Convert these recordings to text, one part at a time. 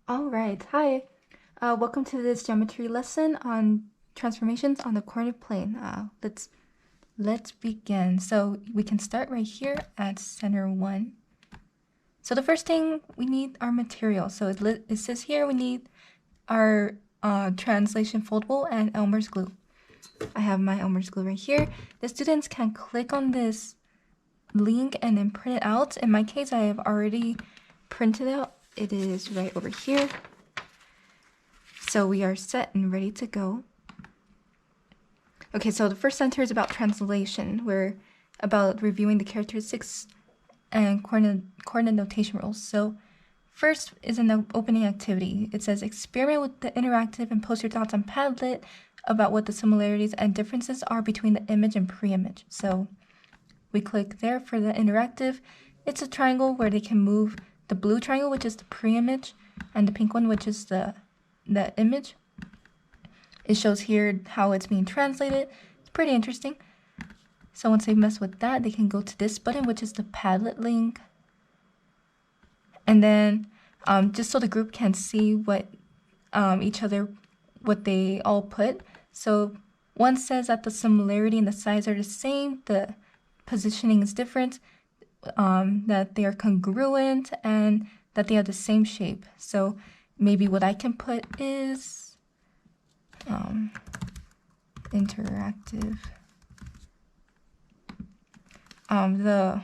All right, hi. Welcome to this geometry lesson on transformations on the coordinate plane. Let's begin. So we can start right here at center 1. So the first thing we need are materials. So it says here we need our translation foldable and Elmer's glue. I have my Elmer's glue right here. The students can click on this link and then print it out. In my case, I have already printed out. It is right over here. So we are set and ready to go. Okay, so the first center is about translation. We're about reviewing the characteristics and coordinate notation rules. So first is an opening activity. It says experiment with the interactive and post your thoughts on Padlet about what the similarities and differences are between the image and pre-image. So we click there for the interactive. It's a triangle where they can move the blue triangle, which is the pre-image, and the pink one, which is the image. It shows here how it's being translated. It's pretty interesting. So once they mess with that, they can go to this button, which is the Padlet link. And then just so the group can see what what they all put. So one says that the similarity and the size are the same, the positioning is different, that they are congruent, and that they have the same shape. So maybe what I can put is interactive. Let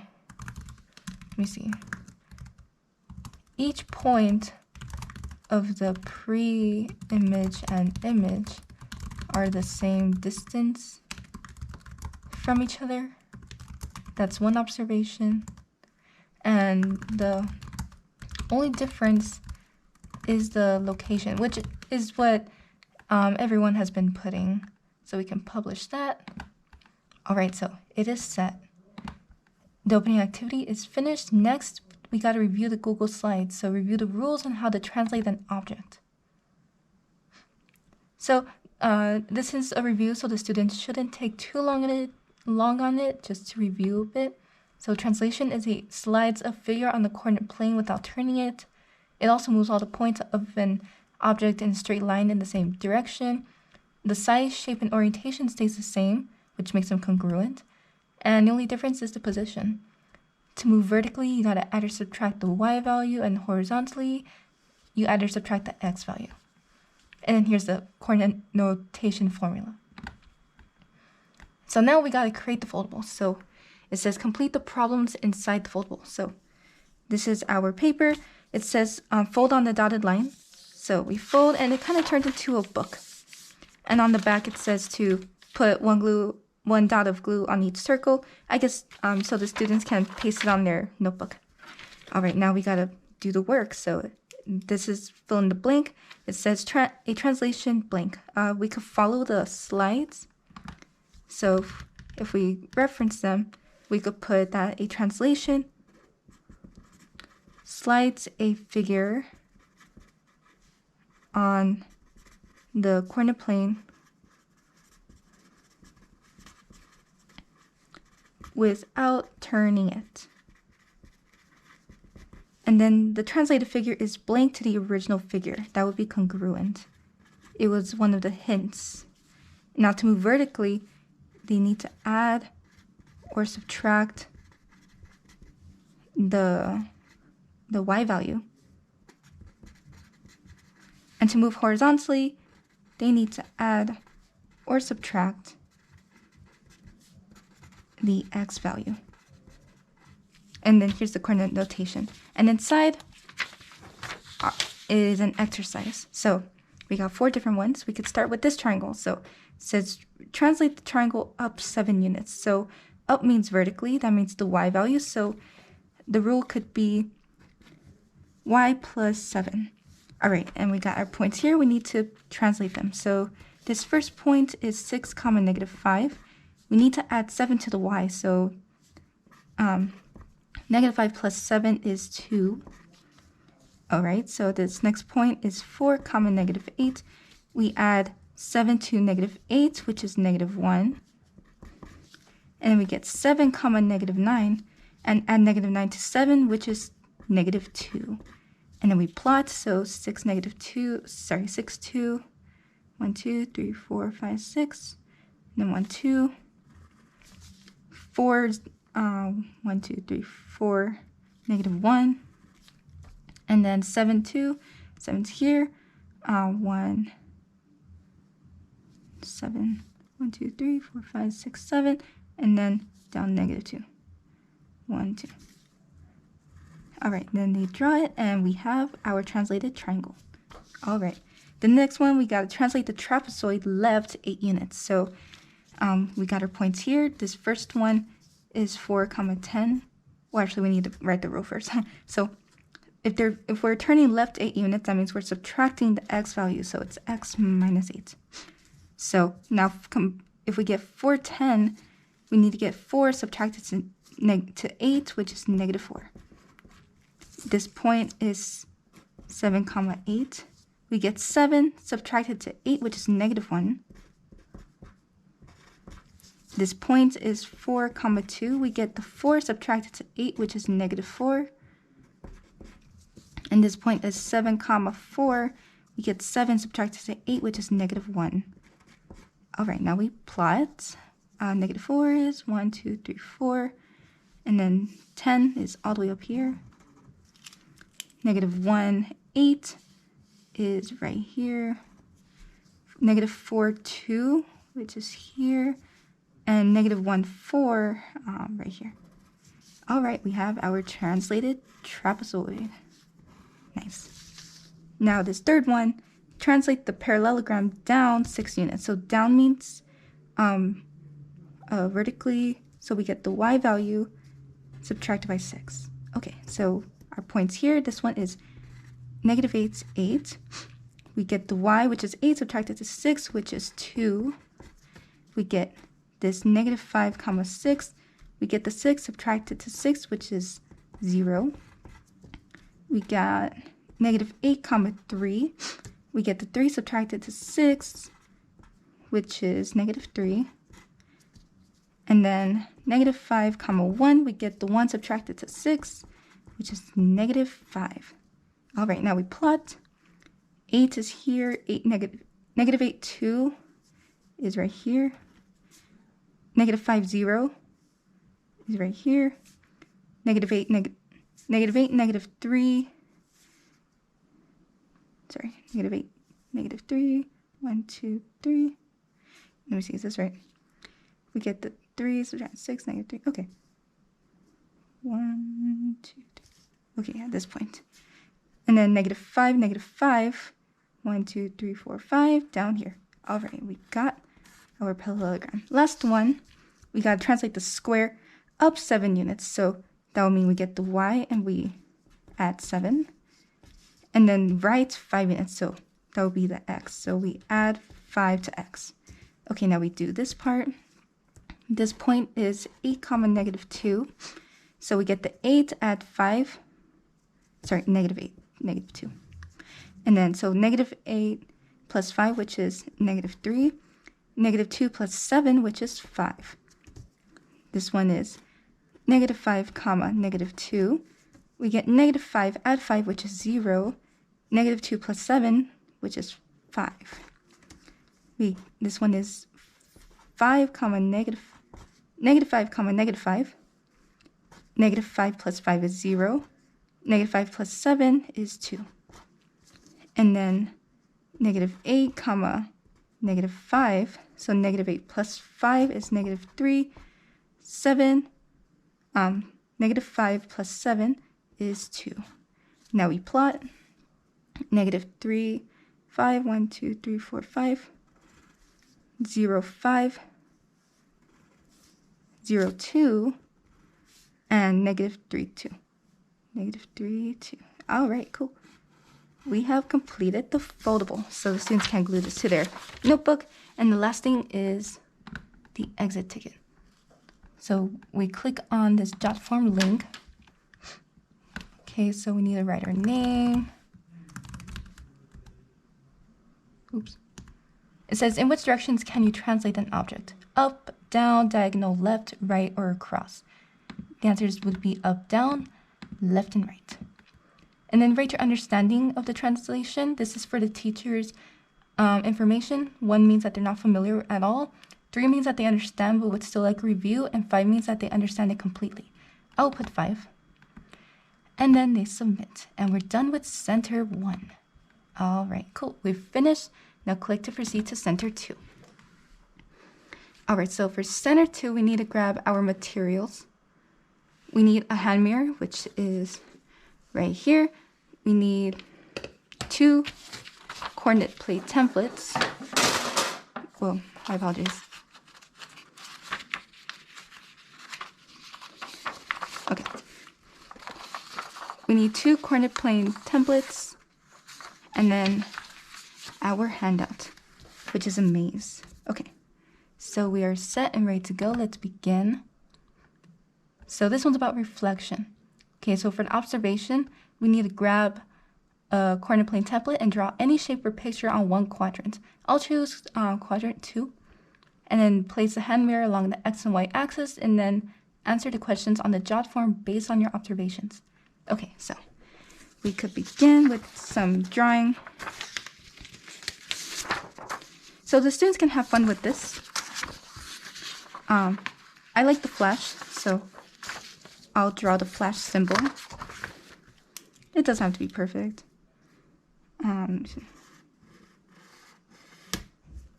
me see. Each point of the pre-image and image are the same distance from each other. That's one observation. And the only difference is the location, which is what everyone has been putting. So we can publish that. All right, so it is set. The opening activity is finished. Next, we got to review the Google Slides. So review the rules on how to translate an object. So this is a review, so the students shouldn't take too long on it, just to review a bit. So translation is it slides a figure on the coordinate plane without turning it. It also moves all the points of an object in a straight line in the same direction. The size, shape, and orientation stays the same, which makes them congruent. And the only difference is the position. To move vertically, you gotta add or subtract the y value, and horizontally, you add or subtract the x value. And then here's the coordinate notation formula. So now we gotta create the foldable. So it says complete the problems inside the foldable. So this is our paper. It says fold on the dotted line. So we fold, and it kind of turns into a book. And on the back, it says to put one dot of glue on each circle, I guess, so the students can paste it on their notebook. All right, now we gotta do the work. So this is fill in the blank. It says a translation blank. We could follow the slides. So if we reference them, we could put that a translation slides a figure on the coordinate plane without turning it. And then the translated figure is blank to the original figure. That would be congruent. It was one of the hints. Now to move vertically, they need to add or subtract the y value. And to move horizontally, they need to add or subtract the x value. And then here's the coordinate notation. And inside is an exercise. So we got 4 different ones. We could start with this triangle. So it says translate the triangle up 7 units. So up means vertically. That means the y value. So the rule could be y plus 7. All right, and we got our points here. We need to translate them. So this first point is 6, negative 5. We need to add 7 to the y. So negative 5 plus 7 is 2. All right, so this next point is 4, negative 8. We add 7 to negative 8, which is negative 1. And then we get 7, negative 9, and add negative 9 to 7, which is negative 2. And then we plot, so 6, negative 2, sorry, 6, 2, 1, 2, 3, 4, 5, 6, and then 1, 2, 4, 1, 2, 3, 4, negative 1, and then 7, 2, 7's here, 1, 7, 1, 2, 3, 4, 5, 6, 7, and then down negative 2, 1, 2. All right, then they draw it, and we have our translated triangle. All right, the next one, we got to translate the trapezoid left 8 units. So we got our points here. This first one is 4, 10. Well, actually, we need to write the row first. So if we're turning left 8 units, that means we're subtracting the x value. So it's x minus 8. So now if we get 4, 10, we need to get 4 subtracted to 8, which is negative 4. This point is 7, 8. We get 7 subtracted to 8, which is negative 1. This point is 4, 2. We get the 4 subtracted to 8, which is negative 4. And this point is 7, 4. We get 7 subtracted to 8, which is negative 1. All right, now we plot. Negative 4 is 1, 2, 3, 4. And then 10 is all the way up here. Negative 1, 8 is right here. Negative 4, 2, which is here. And negative 1, 4, right here. All right, we have our translated trapezoid. Nice. Now this third one, translate the parallelogram down 6 units. So down means vertically, so we get the y value subtracted by 6. Okay, so our points here, this one is negative 8's 8. We get the y, which is 8, subtracted to 6, which is 2. We get this negative 5, 6. We get the 6 subtracted to 6, which is 0. We got negative 8, 3. We get the 3 subtracted to 6, which is negative 3. And then negative 5, 1. We get the 1 subtracted to 6, which is negative 5. All right, now we plot. 8 is here. Negative 8, 2 is right here. Negative 5, 0 is right here. Negative 8, negative 3. Sorry, negative 8, negative 3. 1, 2, 3. Let me see, is this right? We get the 3 subtract 6, negative 3. Okay. 1, 2, 3. Okay, at this point. And then negative 5, 1, 2, 3, 4, 5, down here. All right, we got our parallelogram. Last one, we got to translate the square up 7 units. So that will mean we get the y and we add 7. And then right 5 units, so that will be the x. So we add 5 to x. Okay, now we do this part. This point is 8, negative 2. So we get the 8 add 5. Sorry, negative 8, negative 2. And then, so negative 8 plus 5, which is negative 3. Negative 2 plus 7, which is 5. This one is negative 5, negative 2. We get negative 5, add 5, which is 0. Negative 2 plus 7, which is 5. This one is 5, negative 5, negative 5. Negative 5 plus 5 is 0. Negative 5 plus 7 is 2. And then negative 8, negative 5. So negative 8 plus 5 is negative 3. 7. Negative 5 plus 7 is 2. Now we plot. Negative 3, 5, 1, 2, 3, 4, 5. 0, 5. 0, 2. And negative 3, 2. Negative 3, 2. All right, cool. We have completed the foldable, so the students can glue this to their notebook. And the last thing is the exit ticket. So we click on this JotForm link. Okay, so we need to write our name. Oops. It says, in which directions can you translate an object? Up, down, diagonal, left, right, or across? The answers would be up, down, left, and right. And then rate your understanding of the translation. This is for the teacher's information. 1 means that they're not familiar at all. 3 means that they understand but would still like a review. And 5 means that they understand it completely. I'll put 5. And then they submit. And we're done with Center 1. All right, cool. We've finished. Now click to proceed to Center 2. All right, so for Center 2, we need to grab our materials. We need a hand mirror, which is right here. We need 2 coordinate plate templates. Well, my apologies. Okay. We need 2 coordinate plane templates, and then our handout, which is a maze. Okay, so we are set and ready to go. Let's begin. So this one's about reflection. Okay, so for the observation, we need to grab a coordinate plane template and draw any shape or picture on one quadrant. I'll choose quadrant 2, and then place the hand mirror along the X and Y axis, and then answer the questions on the jot form based on your observations. Okay, so we could begin with some drawing. So the students can have fun with this. I like the flash, so I'll draw the flash symbol. It doesn't have to be perfect. And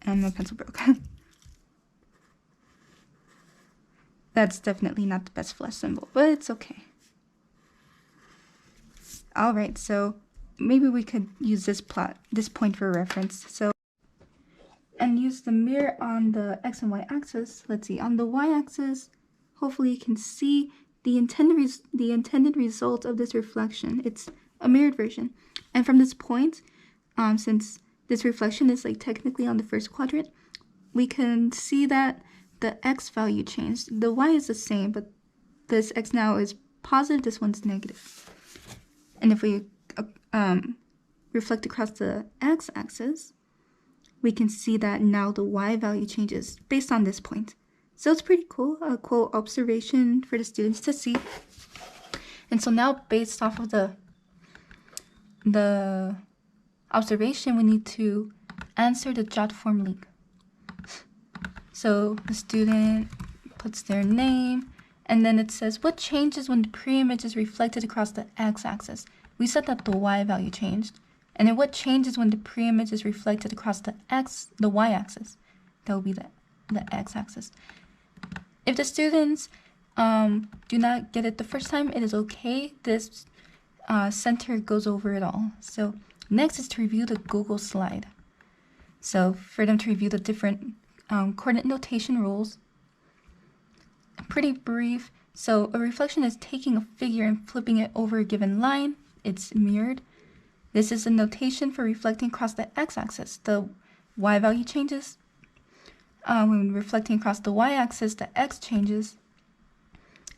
my pencil broke. That's definitely not the best flash symbol, but it's okay. All right, so maybe we could use this point for reference. So, and use the mirror on the X and Y axis. Let's see, on the Y axis, hopefully you can see the intended result of this reflection. It's a mirrored version. And from this point, since this reflection is like technically on the first quadrant, we can see that the X value changed. The Y is the same, but this X now is positive, this one's negative. And if we reflect across the X axis, we can see that now the Y value changes based on this point. So it's pretty cool, a cool observation for the students to see. And so now based off of the observation, we need to answer the jot form link. So the student puts their name, and then it says, what changes when the pre-image is reflected across the X-axis? We said that the Y value changed. And then what changes when the pre-image is reflected across the Y-axis? That will be the X-axis. If the students do not get it the first time, it is okay. This center goes over it all. So next is to review the Google slide. So for them to review the different coordinate notation rules. Pretty brief. So a reflection is taking a figure and flipping it over a given line. It's mirrored. This is a notation for reflecting across the X-axis. The Y value changes. When reflecting across the Y-axis, the X changes.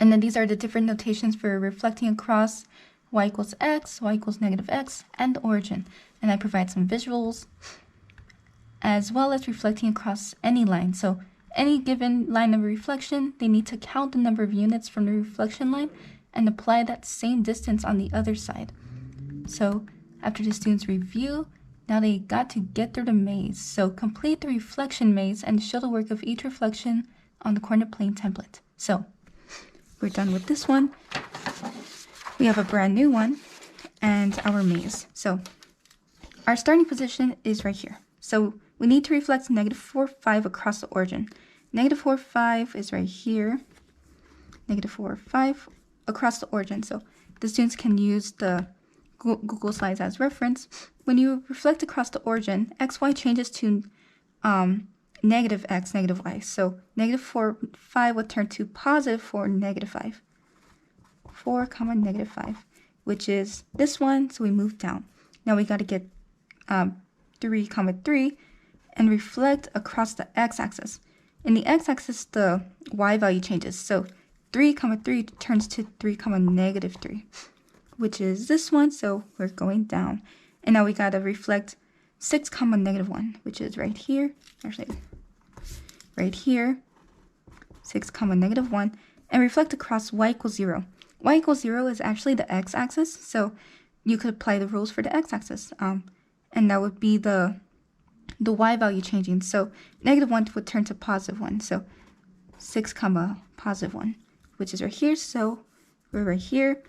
And then these are the different notations for reflecting across Y equals X, Y equals negative X, and the origin. And I provide some visuals, as well as reflecting across any line. So any given line of reflection, they need to count the number of units from the reflection line and apply that same distance on the other side. So after the students review, now they got to get through the maze. So complete the reflection maze and show the work of each reflection on the coordinate plane template. So we're done with this one. We have a brand new one and our maze. So our starting position is right here. So we need to reflect -4, 5 across the origin. -4, 5 is right here. -4, 5 across the origin. So the students can use the Google Slides as reference. When you reflect across the origin, XY changes to negative X, negative Y. So -4, 5 would turn to +4, -5. 4, -5, which is this one, so we move down. Now we got to get 3, 3, and reflect across the X-axis. In the X-axis, the Y value changes. So 3, 3 turns to 3, -3, which is this one, so we're going down. And now we got to reflect 6, -1, which is right here. Actually, right here. 6, -1, and reflect across Y equals 0. Y equals 0 is actually the X-axis, so you could apply the rules for the x-axis, and that would be the y value changing. So -1 would turn to +1. So 6 comma +1, which is right here. So we're right here.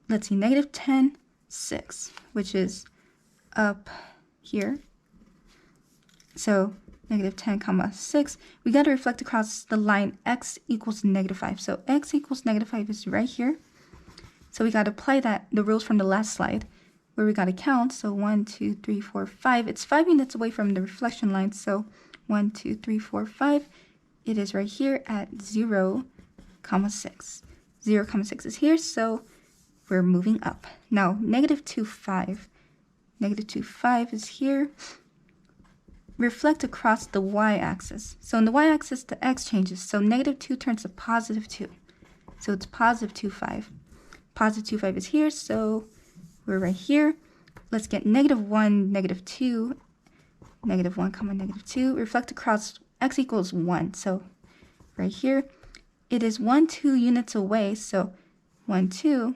Let's see, -10, 6, which is up here. So -10 comma 6. We got to reflect across the line x equals -5. So x equals -5 is right here. So we got to apply the rules from the last slide, where we got to count. So 1, 2, 3, 4, 5. It's 5 units away from the reflection line. So 1, 2, 3, 4, 5. It is right here at 0, 6. 0, 6 is here, so we're moving up. Now, -2, 5. -2, 5 is here. Reflect across the y-axis. So in the y-axis, the x changes. So -2 turns to +2. So it's +2, 5. +2, 5 is here, so we're right here. Let's get -1, -2, -1, -2. Reflect across x equals 1. So right here, it is 1, 2 units away. So 1, 2.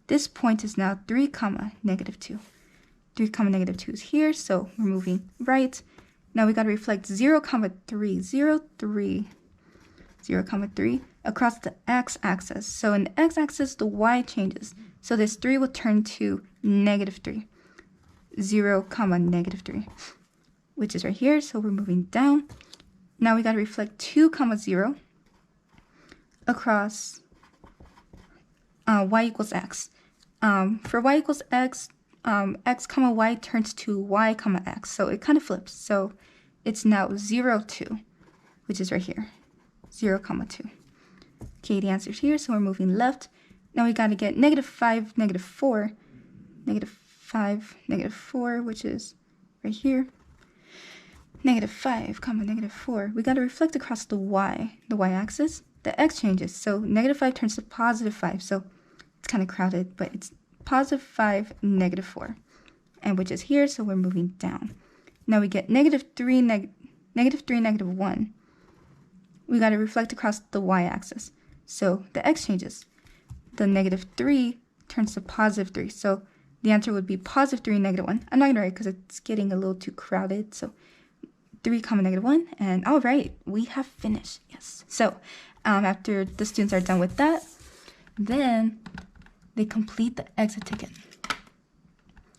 This point is now 3, -2. 3, -2 is here, so we're moving right. Now we got to reflect 0, 3, 0, 3, 0, 3 across the x-axis. So in the x-axis, the y changes. So this 3 will turn to -3. 0, -3, which is right here. So we're moving down. Now we got to reflect 2, 0 across y equals x. For y equals x, x comma y turns to y comma x. So it kind of flips. So it's now 0, 2, which is right here. 0, 2. Okay, the answer's here, so we're moving left. Now we got to get -5, -4. -5, -4, which is right here. -5, -4. We got to reflect across the y-axis. The x changes. So -5 turns to +5. So it's kind of crowded, but it's +5, -4, and which is here, so we're moving down. Now we get -3, -1. We got to reflect across the y-axis. So the x changes. The -3 turns to +3. So the answer would be +3, -1. I'm not going to write because it's getting a little too crowded. So 3, -1. And all right, we have finished. Yes. So after the students are done with that, then they complete the exit ticket.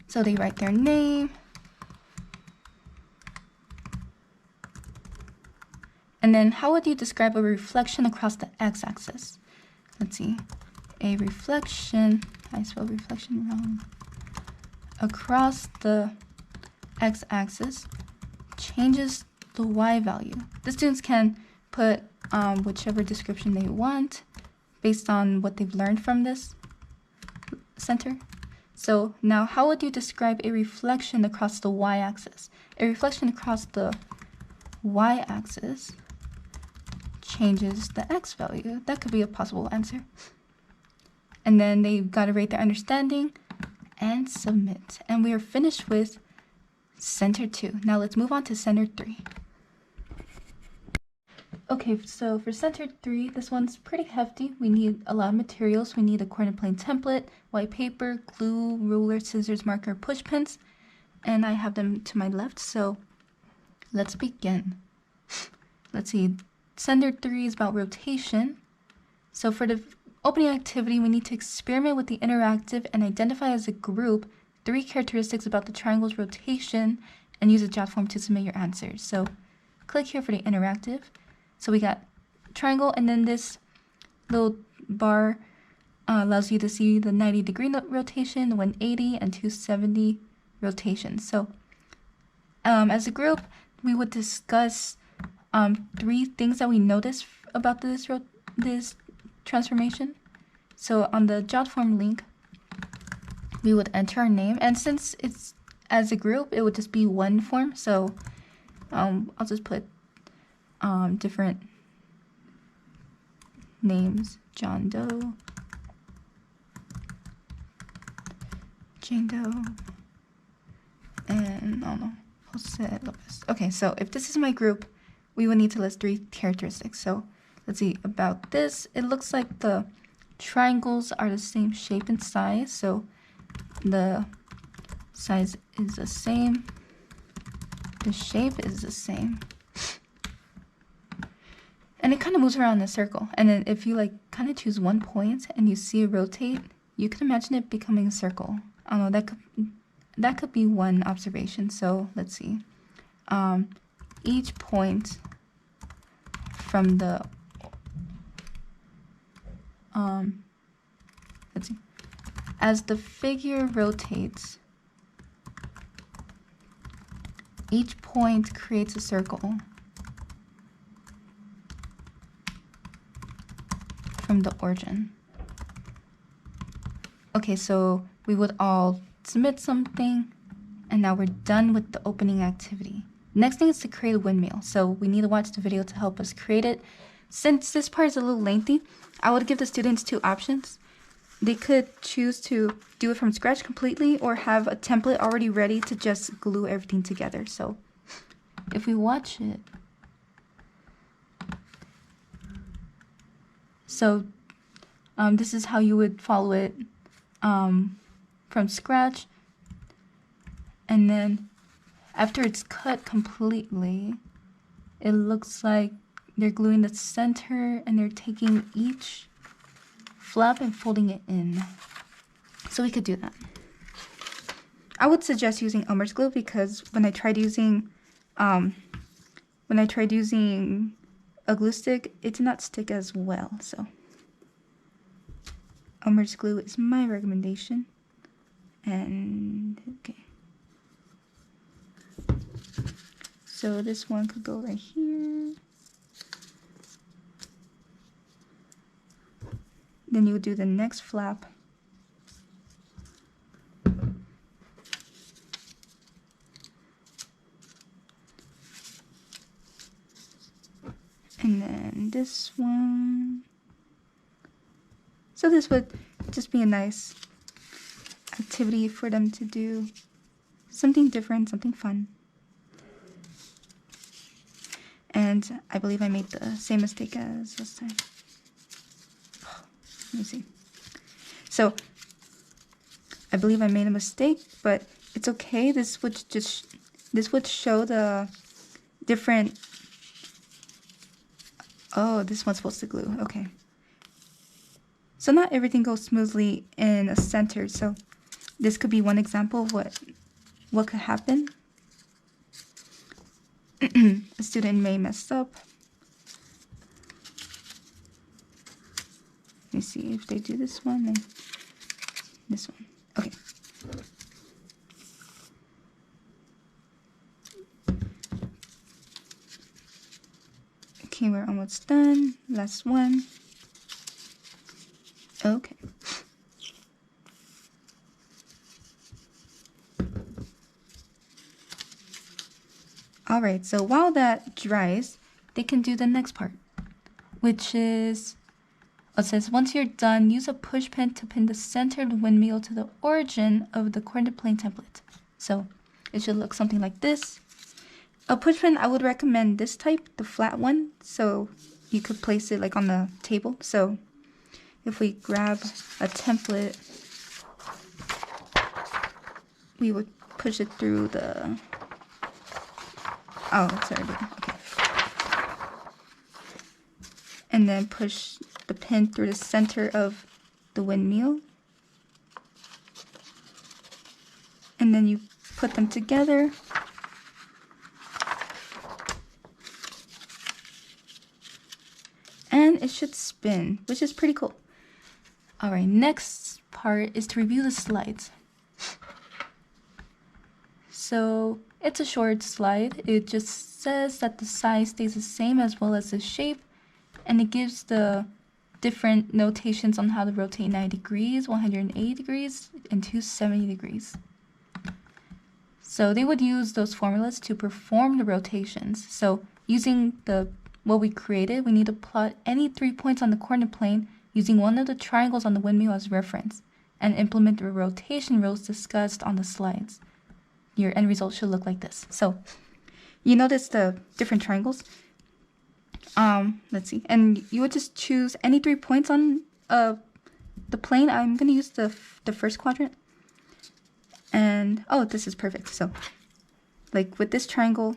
So they write their name. And then how would you describe a reflection across the x-axis? Let's see. A reflection, I spelled reflection wrong. Across the x-axis changes the y value. The students can put whichever description they want based on what they've learned from this center. So now how would you describe a reflection across the y-axis? A reflection across the y-axis changes the x value. That could be a possible answer. And then they've got to rate their understanding and submit. And we are finished with Center 2. Now let's move on to Center 3. Okay, so for Center 3, this one's pretty hefty. We need a lot of materials. We need a coordinate plane template, white paper, glue, ruler, scissors, marker, push pins, and I have them to my left. So let's begin. Let's see. Center 3 is about rotation. So for the opening activity, we need to experiment with the interactive and identify as a group 3 characteristics about the triangle's rotation and use a JOT form to submit your answers. So click here for the interactive. So we got triangle, and then this little bar allows you to see the 90-degree rotation, the 180, and 270 rotation. So as a group, we would discuss 3 things that we noticed about this transformation. So on the JOT form link, we would enter our name, and since it's as a group, it would just be one form. So I'll just put different names: John Doe, Jane Doe, and I don't know, Jose Lopez. Okay, so if this is my group, we would need to list 3 characteristics. So let's see about this. It looks like the triangles are the same shape and size. So the size is the same, the shape is the same, and it kind of moves around in a circle. And then if you like kind of choose one point and you see it rotate, you can imagine it becoming a circle. I don't know, that could be one observation. So let's see. Each point from the let's see. As the figure rotates, each point creates a circle from the origin. Okay, so we would all submit something, and now we're done with the opening activity. Next thing is to create a windmill. So we need to watch the video to help us create it. Since this part is a little lengthy, I would give the students two options. They could choose to do it from scratch completely or have a template already ready to just glue everything together. So if we watch it, so this is how you would follow it from scratch. And then after it's cut completely, it looks like they're gluing the center and they're taking each flap and folding it in. So we could do that. I would suggest using Elmer's glue because when I tried using a glue stick, it did not stick as well. So Elmer's glue is my recommendation. And okay. So this one could go right here. Then you would do the next flap. And then this one. So this would just be a nice activity for them to do. Something different, something fun. And I believe I made the same mistake as last time. Let me see. So I believe I made a mistake, but it's okay. This would show the different. Oh, this one's supposed to glue. Okay. So not everything goes smoothly in a center. So this could be one example of what could happen. A student may mess up. Let me see if they do this one and this one. Okay. Okay, we're almost done. Last one. Okay. Alright, so while that dries, they can do the next part, which is, it says, once you're done, use a push pin to pin the center of the windmill to the origin of the coordinate plane template. So it should look something like this. A push pin, I would recommend this type, the flat one, so you could place it like on the table. So if we grab a template, we would push it through the, oh, it's already, okay. And then push the pin through the center of the windmill. And then you put them together. And it should spin, which is pretty cool. All right, next part is to review the slides. So it's a short slide. It just says that the size stays the same as well as the shape, and it gives the different notations on how to rotate 90 degrees, 180 degrees, and 270 degrees. So they would use those formulas to perform the rotations. So using what we created, we need to plot any 3 points on the coordinate plane using one of the triangles on the windmill as reference, and implement the rotation rules discussed on the slides. Your end result should look like this. So you notice the different triangles. Let's see. And you would just choose any 3 points on the plane. I'm going to use the first quadrant. And oh, this is perfect. So like with this triangle,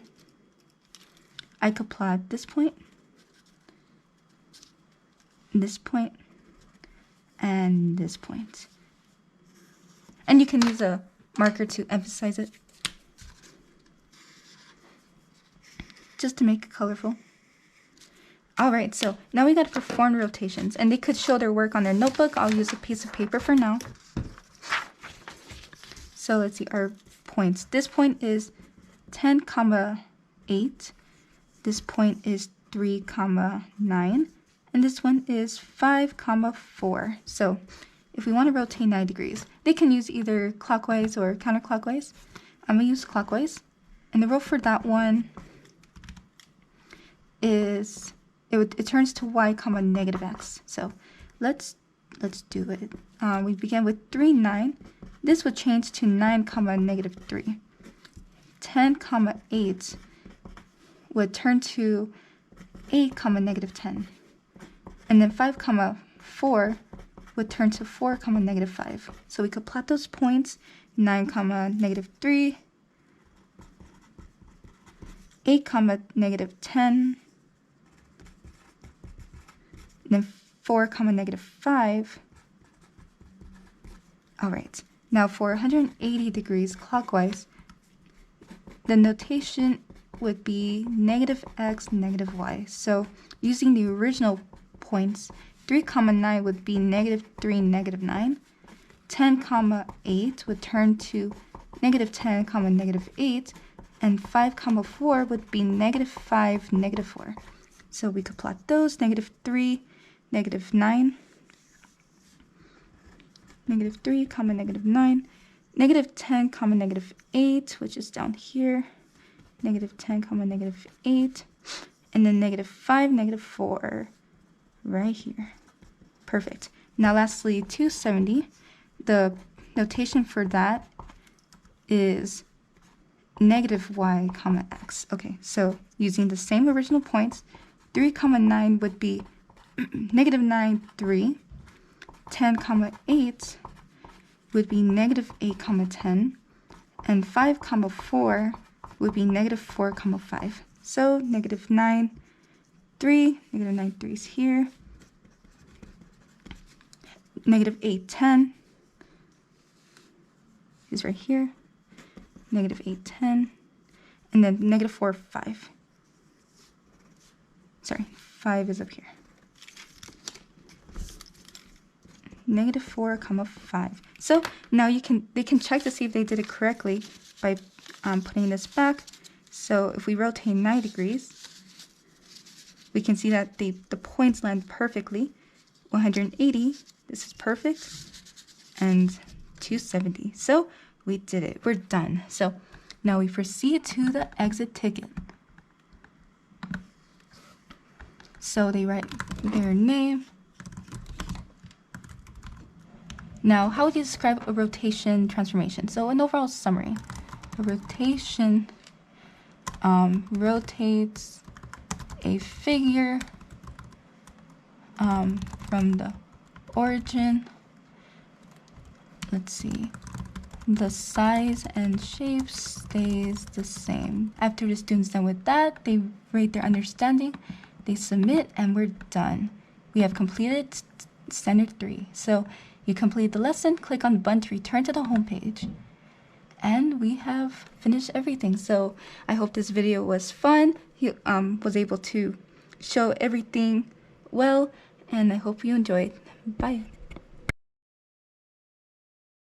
I could plot this point, and this point. And you can use a marker to emphasize it, just to make it colorful. Alright, so now we got to perform rotations, and they could show their work on their notebook. I'll use a piece of paper for now. So let's see our points. This point is 10, 8. This point is 3, 9. And this one is 5, 4. So if we want to rotate 9 degrees, they can use either clockwise or counterclockwise. I'm going to use clockwise. And the rule for that one is it turns to y, negative x. So let's do it. We begin with 3, 9. This would change to 9, negative 3. 10, 8 would turn to 8, negative 10. And then 5, 4 would turn to 4, negative 5. So we could plot those points. 9, negative 3. 8, negative 10. Then 4, negative 5. Alright, now for 180 degrees clockwise, the notation would be negative x, negative y. So using the original points, 3, 9 would be negative 3, negative 9. 10, 8 would turn to negative 10, negative 8. And 5, 4 would be negative 5, negative 4. So we could plot those, negative 3, negative 9. Negative 3, negative 9. Negative 10, negative 8, which is down here. Negative 10, negative 8. And then negative 5, negative 4, right here. Perfect. Now lastly, 270. The notation for that is negative y, x. Okay, so using the same original points, 3, 9 would be negative 9, 3. 10, 8 would be negative 8, 10. And 5, 4 would be negative 4, 5. So negative 9, 3, negative 9, 3 is here. Negative 8, 10 is right here. Negative 8, 10. And then negative 4, 5. Sorry, 5 is up here. Negative 4, 5. So now they can check to see if they did it correctly by putting this back. So if we rotate 9 degrees, we can see that the points land perfectly. 180, this is perfect, and 270. So we did it. We're done. So now we proceed to the exit ticket. So they write their name. Now, how would you describe a rotation transformation? So an overall summary. A rotation rotates a figure from the origin. Let's see. The size and shape stays the same. After the student's done with that, they rate their understanding, they submit, and we're done. We have completed standard 3. So you complete the lesson, click on the button to return to the home page. And we have finished everything. So I hope this video was fun. You was able to show everything well, and I hope you enjoyed. Bye.